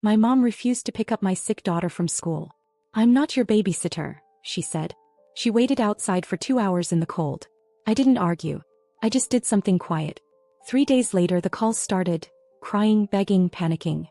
My mom refused to pick up my sick daughter from school. "I'm not your babysitter," she said. She waited outside for 2 hours in the cold. I didn't argue. I just did something quiet. 3 days later the calls started, crying, begging, panicking.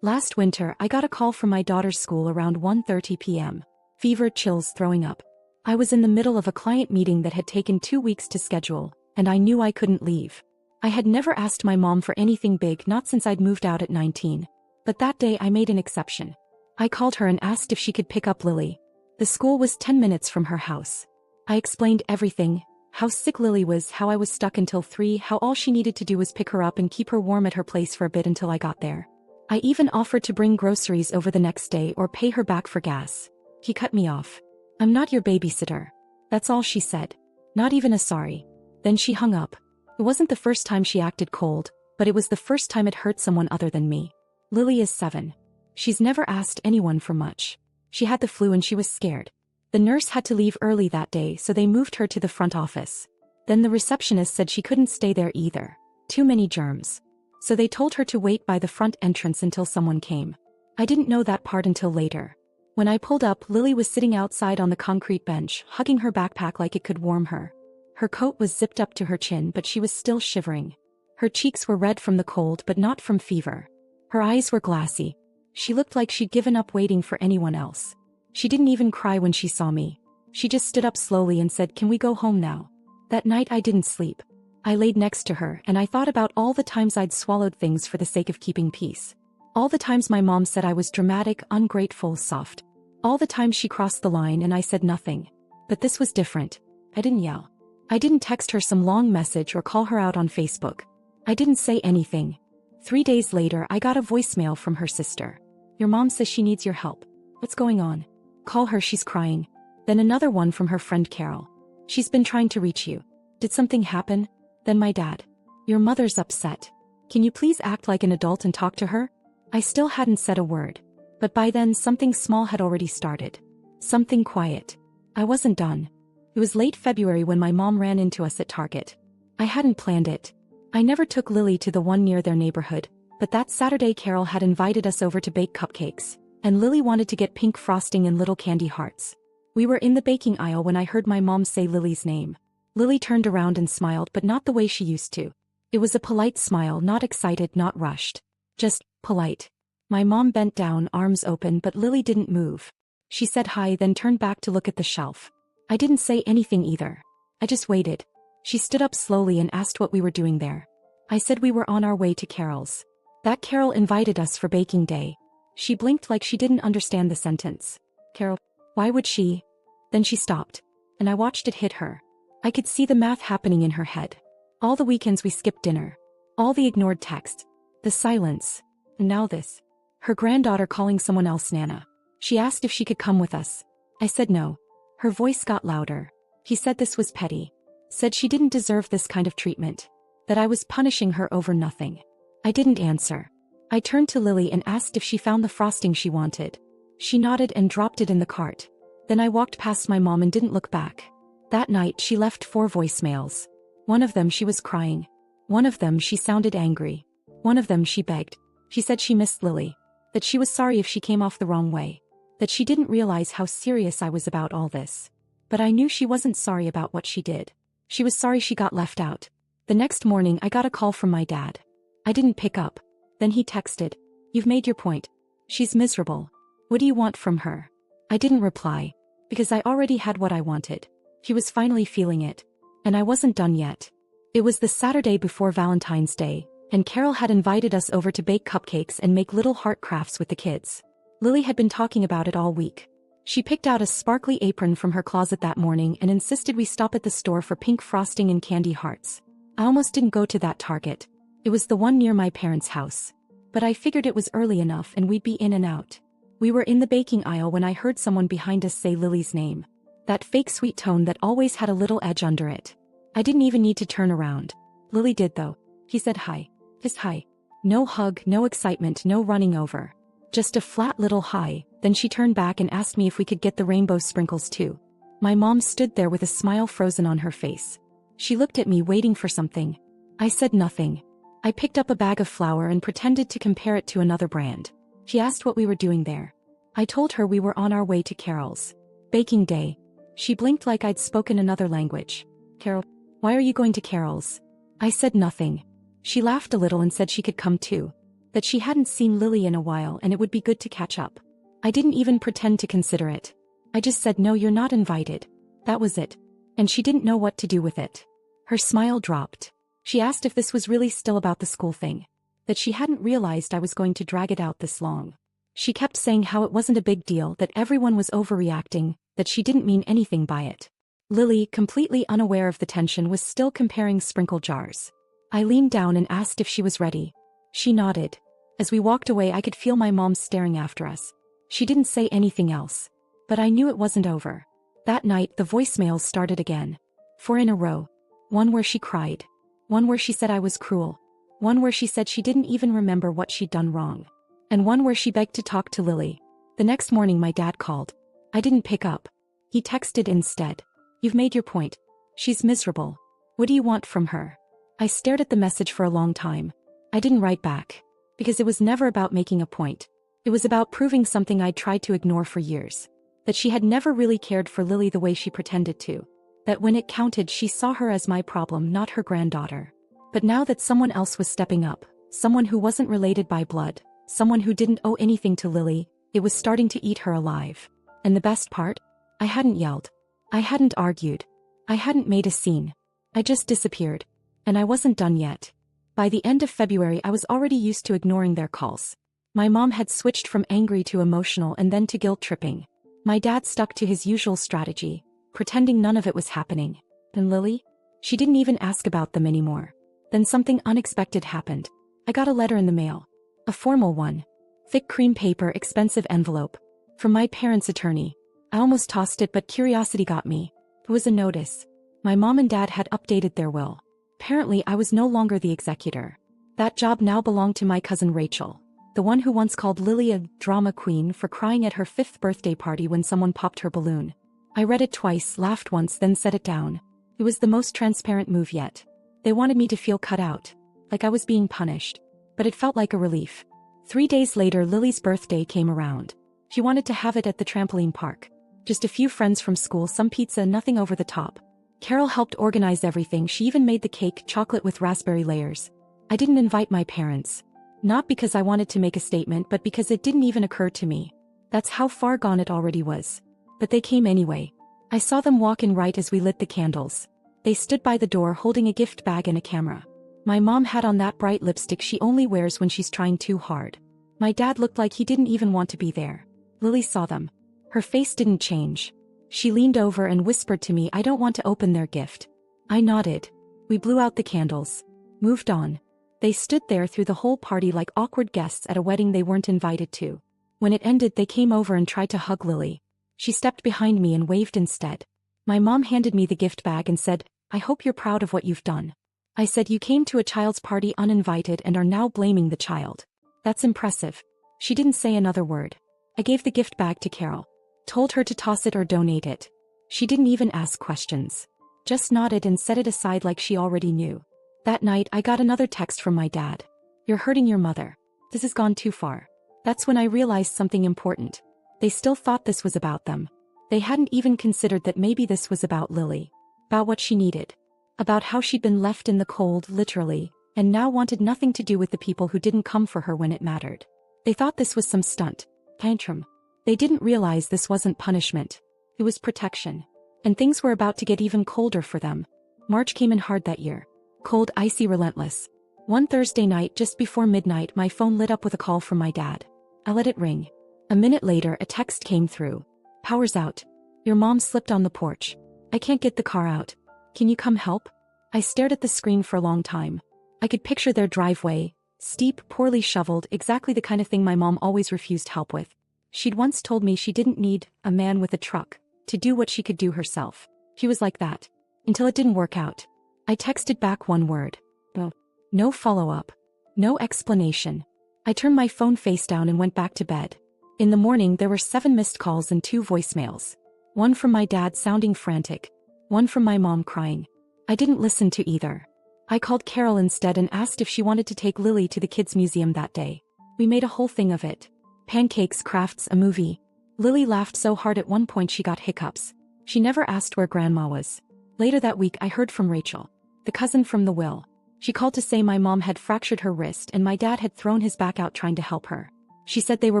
Last winter I got a call from my daughter's school around 1:30 p.m. Fever, chills, throwing up. I was in the middle of a client meeting that had taken 2 weeks to schedule, and I knew I couldn't leave. I had never asked my mom for anything big, not since I'd moved out at 19. But that day I made an exception. I called her and asked if she could pick up Lily. The school was 10 minutes from her house. I explained everything, how sick Lily was, how I was stuck until 3, how all she needed to do was pick her up and keep her warm at her place for a bit until I got there. I even offered to bring groceries over the next day or pay her back for gas. He cut me off. "I'm not your babysitter." That's all she said. Not even a sorry. Then she hung up. It wasn't the first time she acted cold, but it was the first time it hurt someone other than me. Lily is 7. She's never asked anyone for much. She had the flu and she was scared. The nurse had to leave early that day, so they moved her to the front office. Then the receptionist said she couldn't stay there either. Too many germs. So they told her to wait by the front entrance until someone came. I didn't know that part until later. When I pulled up, Lily was sitting outside on the concrete bench, hugging her backpack like it could warm her. Her coat was zipped up to her chin, but she was still shivering. Her cheeks were red from the cold, but not from fever. Her eyes were glassy. She looked like she'd given up waiting for anyone else. She didn't even cry when she saw me. She just stood up slowly and said, "Can we go home now?" That night I didn't sleep. I laid next to her and I thought about all the times I'd swallowed things for the sake of keeping peace. All the times my mom said I was dramatic, ungrateful, soft. All the times she crossed the line and I said nothing. But this was different. I didn't yell. I didn't text her some long message or call her out on Facebook. I didn't say anything. 3 days later I got a voicemail from her sister. "Your mom says she needs your help. What's going on? Call her, she's crying." Then another one from her friend Carol. "She's been trying to reach you. Did something happen?" Then my dad. "Your mother's upset. Can you please act like an adult and talk to her?" I still hadn't said a word. But by then something small had already started. Something quiet. I wasn't done. It was late February when my mom ran into us at Target. I hadn't planned it. I never took Lily to the one near their neighborhood, but that Saturday Carol had invited us over to bake cupcakes, and Lily wanted to get pink frosting and little candy hearts. We were in the baking aisle when I heard my mom say Lily's name. Lily turned around and smiled, but not the way she used to. It was a polite smile, not excited, not rushed. Just polite. My mom bent down, arms open, but Lily didn't move. She said hi, then turned back to look at the shelf. I didn't say anything either. I just waited. She stood up slowly and asked what we were doing there. I said we were on our way to Carol's. That Carol invited us for baking day. She blinked like she didn't understand the sentence. "Carol, why would she?" Then she stopped, and I watched it hit her. I could see the math happening in her head. All the weekends we skipped dinner. All the ignored texts. The silence. And now this. Her granddaughter calling someone else Nana. She asked if she could come with us. I said no. Her voice got louder. He said this was petty. Said she didn't deserve this kind of treatment. That I was punishing her over nothing. I didn't answer. I turned to Lily and asked if she found the frosting she wanted. She nodded and dropped it in the cart. Then I walked past my mom and didn't look back. That night she left 4 voicemails. One of them she was crying. One of them she sounded angry. One of them she begged. She said she missed Lily. That she was sorry if she came off the wrong way. That she didn't realize how serious I was about all this. But I knew she wasn't sorry about what she did. She was sorry she got left out. The next morning I got a call from my dad. I didn't pick up. Then he texted, "You've made your point. She's miserable. What do you want from her?" I didn't reply. Because I already had what I wanted. He was finally feeling it. And I wasn't done yet. It was the Saturday before Valentine's Day, and Carol had invited us over to bake cupcakes and make little heart crafts with the kids. Lily had been talking about it all week. She picked out a sparkly apron from her closet that morning and insisted we stop at the store for pink frosting and candy hearts. I almost didn't go to that Target. It was the one near my parents' house. But I figured it was early enough and we'd be in and out. We were in the baking aisle when I heard someone behind us say Lily's name. That fake sweet tone that always had a little edge under it. I didn't even need to turn around. Lily did though. He said hi. Just hi. No hug, no excitement, no running over. Just a flat little hi. Then she turned back and asked me if we could get the rainbow sprinkles too. My mom stood there with a smile frozen on her face. She looked at me waiting for something. I said nothing. I picked up a bag of flour and pretended to compare it to another brand. She asked what we were doing there. I told her we were on our way to Carol's baking day. She blinked like I'd spoken another language. Carol, why are you going to Carol's? I said nothing. She laughed a little and said she could come too. That she hadn't seen Lily in a while and it would be good to catch up. I didn't even pretend to consider it. I just said no, you're not invited. That was it. And she didn't know what to do with it. Her smile dropped. She asked if this was really still about the school thing. That she hadn't realized I was going to drag it out this long. She kept saying how it wasn't a big deal, that everyone was overreacting, that she didn't mean anything by it. Lily, completely unaware of the tension, was still comparing sprinkle jars. I leaned down and asked if she was ready. She nodded. As we walked away, I could feel my mom staring after us. She didn't say anything else. But I knew it wasn't over. That night, the voicemails started again. 4 in a row. One where she cried. One where she said I was cruel. One where she said she didn't even remember what she'd done wrong. And one where she begged to talk to Lily. The next morning my dad called. I didn't pick up. He texted instead. You've made your point. She's miserable. What do you want from her? I stared at the message for a long time. I didn't write back. Because it was never about making a point. It was about proving something I'd tried to ignore for years. That she had never really cared for Lily the way she pretended to. That when it counted, she saw her as my problem, not her granddaughter. But now that someone else was stepping up, someone who wasn't related by blood, someone who didn't owe anything to Lily, it was starting to eat her alive. And the best part? I hadn't yelled. I hadn't argued. I hadn't made a scene. I just disappeared. And I wasn't done yet. By the end of February, I was already used to ignoring their calls. My mom had switched from angry to emotional and then to guilt-tripping. My dad stuck to his usual strategy, pretending none of it was happening. And Lily? She didn't even ask about them anymore. Then something unexpected happened. I got a letter in the mail. A formal one. Thick cream paper, expensive envelope. From my parents' attorney. I almost tossed it, but curiosity got me. It was a notice. My mom and dad had updated their will. Apparently, I was no longer the executor. That job now belonged to my cousin Rachel. The one who once called Lily a drama queen for crying at her 5th birthday party when someone popped her balloon. I read it twice, laughed once, then set it down. It was the most transparent move yet. They wanted me to feel cut out. Like I was being punished. But it felt like a relief. 3 days later, Lily's birthday came around. She wanted to have it at the trampoline park. Just a few friends from school, some pizza, nothing over the top. Carol helped organize everything. She even made the cake, chocolate with raspberry layers. I didn't invite my parents. Not because I wanted to make a statement, but because it didn't even occur to me. That's how far gone it already was. But they came anyway. I saw them walk in right as we lit the candles. They stood by the door holding a gift bag and a camera. My mom had on that bright lipstick she only wears when she's trying too hard. My dad looked like he didn't even want to be there. Lily saw them. Her face didn't change. She leaned over and whispered to me, I don't want to open their gift. I nodded. We blew out the candles. Moved on. They stood there through the whole party like awkward guests at a wedding they weren't invited to. When it ended, they came over and tried to hug Lily. She stepped behind me and waved instead. My mom handed me the gift bag and said, I hope you're proud of what you've done. I said, you came to a child's party uninvited and are now blaming the child. That's impressive. She didn't say another word. I gave the gift bag to Carol. Told her to toss it or donate it. She didn't even ask questions. Just nodded and set it aside like she already knew. That night, I got another text from my dad. You're hurting your mother. This has gone too far. That's when I realized something important. They still thought this was about them. They hadn't even considered that maybe this was about Lily. About what she needed. About how she'd been left in the cold, literally, and now wanted nothing to do with the people who didn't come for her when it mattered. They thought this was some stunt. Tantrum. They didn't realize this wasn't punishment. It was protection. And things were about to get even colder for them. March came in hard that year. Cold, icy, relentless. One Thursday night just before midnight, my phone lit up with a call from my dad. I let it ring. A minute later, a text came through. Power's out. Your mom slipped on the porch. I can't get the car out. Can you come help? I stared at the screen for a long time. I could picture their driveway. Steep, poorly shoveled, exactly the kind of thing my mom always refused help with. She'd once told me she didn't need a man with a truck to do what she could do herself. She was like that. Until it didn't work out. I texted back one word. No. No follow-up. No explanation. I turned my phone face down and went back to bed. In the morning, there were 7 missed calls and 2 voicemails. One from my dad sounding frantic. One from my mom crying. I didn't listen to either. I called Carol instead and asked if she wanted to take Lily to the kids' museum that day. We made a whole thing of it. Pancakes, crafts, a movie. Lily laughed so hard at one point she got hiccups. She never asked where Grandma was. Later that week I heard from Rachel, the cousin from the will. She called to say my mom had fractured her wrist and my dad had thrown his back out trying to help her. She said they were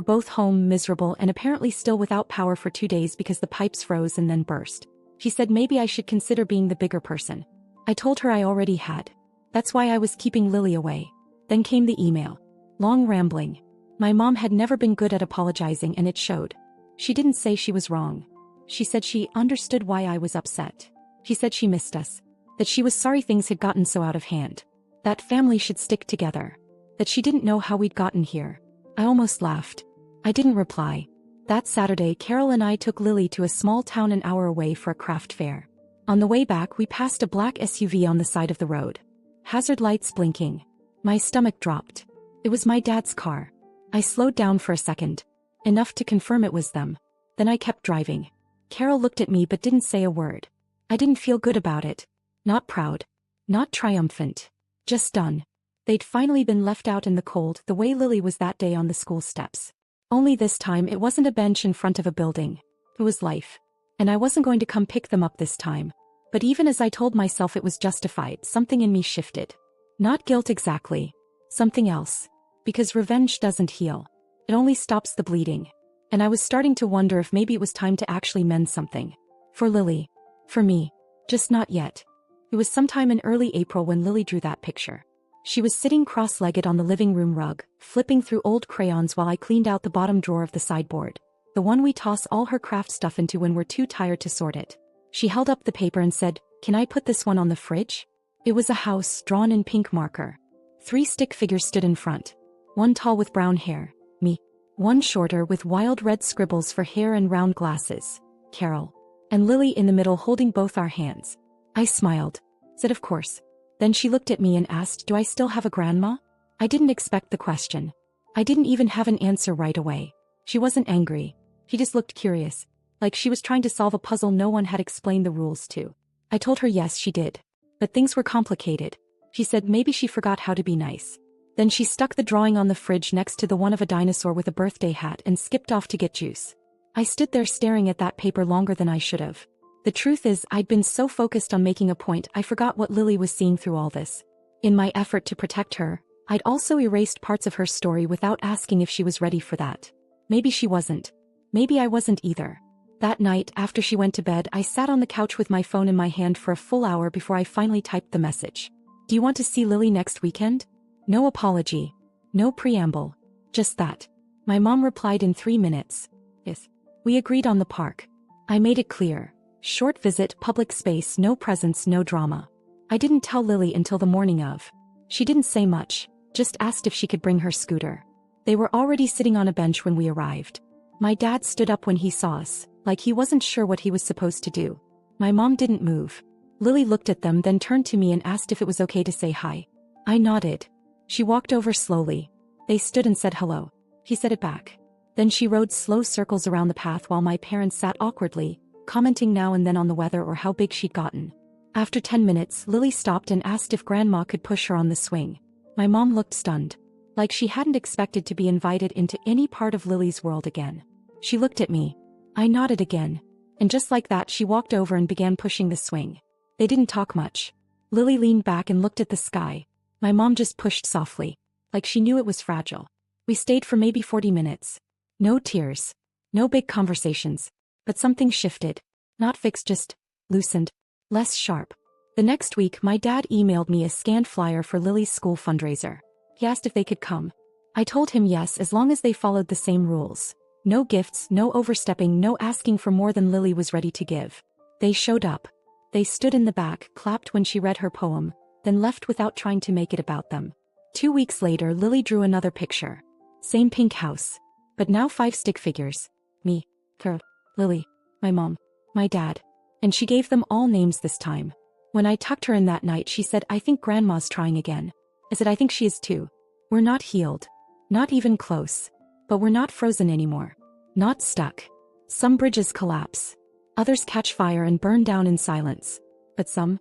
both home, miserable, and apparently still without power for 2 days because the pipes froze and then burst. She said maybe I should consider being the bigger person. I told her I already had. That's why I was keeping Lily away. Then came the email. Long rambling. My mom had never been good at apologizing and it showed. She didn't say she was wrong. She said she understood why I was upset. She said she missed us. That she was sorry things had gotten so out of hand. That family should stick together. That she didn't know how we'd gotten here. I almost laughed. I didn't reply. That Saturday, Carol and I took Lily to a small town an hour away for a craft fair. On the way back, we passed a black SUV on the side of the road. Hazard lights blinking. My stomach dropped. It was my dad's car. I slowed down for a second. Enough to confirm it was them. Then I kept driving. Carol looked at me but didn't say a word. I didn't feel good about it. Not proud. Not triumphant. Just done. They'd finally been left out in the cold the way Lily was that day on the school steps. Only this time it wasn't a bench in front of a building. It was life. And I wasn't going to come pick them up this time. But even as I told myself it was justified, something in me shifted. Not guilt exactly. Something else. Because revenge doesn't heal. It only stops the bleeding. And I was starting to wonder if maybe it was time to actually mend something. For Lily. For me. Just not yet. It was sometime in early April when Lily drew that picture. She was sitting cross-legged on the living room rug, flipping through old crayons while I cleaned out the bottom drawer of the sideboard. The one we toss all her craft stuff into when we're too tired to sort it. She held up the paper and said, "Can I put this one on the fridge?" It was a house drawn in pink marker. 3 stick figures stood in front. One tall with brown hair, me. One shorter with wild red scribbles for hair and round glasses, Carol. And Lily in the middle holding both our hands. I smiled. Said of course. Then she looked at me and asked, "Do I still have a grandma?" I didn't expect the question. I didn't even have an answer right away. She wasn't angry. She just looked curious. Like she was trying to solve a puzzle no one had explained the rules to. I told her yes she did. But things were complicated. She said maybe she forgot how to be nice. Then she stuck the drawing on the fridge next to the one of a dinosaur with a birthday hat and skipped off to get juice. I stood there staring at that paper longer than I should have. The truth is, I'd been so focused on making a point I forgot what Lily was seeing through all this. In my effort to protect her, I'd also erased parts of her story without asking if she was ready for that. Maybe she wasn't. Maybe I wasn't either. That night, after she went to bed, I sat on the couch with my phone in my hand for a full hour before I finally typed the message. "Do you want to see Lily next weekend?" No apology. No preamble. Just that. My mom replied in 3 minutes. Yes. We agreed on the park. I made it clear. Short visit, public space, no presents, no drama. I didn't tell Lily until the morning of. She didn't say much, just asked if she could bring her scooter. They were already sitting on a bench when we arrived. My dad stood up when he saw us, like he wasn't sure what he was supposed to do. My mom didn't move. Lily looked at them, then turned to me and asked if it was okay to say hi. I nodded. She walked over slowly. They stood and said hello. He said it back. Then she rode slow circles around the path while my parents sat awkwardly, commenting now and then on the weather or how big she'd gotten. After 10 minutes, Lily stopped and asked if Grandma could push her on the swing. My mom looked stunned. Like she hadn't expected to be invited into any part of Lily's world again. She looked at me. I nodded again. And just like that she walked over and began pushing the swing. They didn't talk much. Lily leaned back and looked at the sky. My mom just pushed softly. Like she knew it was fragile. We stayed for maybe 40 minutes. No tears. No big conversations. But something shifted. Not fixed, just loosened. Less sharp. The next week my dad emailed me a scanned flyer for Lily's school fundraiser. He asked if they could come. I told him yes as long as they followed the same rules. No gifts, no overstepping, no asking for more than Lily was ready to give. They showed up. They stood in the back, clapped when she read her poem, then left without trying to make it about them. 2 weeks later Lily drew another picture. Same pink house. But now 5 stick figures. Me. Carol. Lily, my mom, my dad. And she gave them all names this time. When I tucked her in that night she said, "I think Grandma's trying again." I said, "I think she is too. We're not healed. Not even close. But we're not frozen anymore. Not stuck. Some bridges collapse. Others catch fire and burn down in silence. But some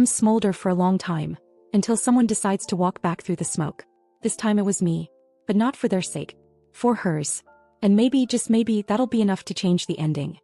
smolder for a long time. Until someone decides to walk back through the smoke. This time it was me. But not for their sake. For hers. And maybe, just maybe, that'll be enough to change the ending.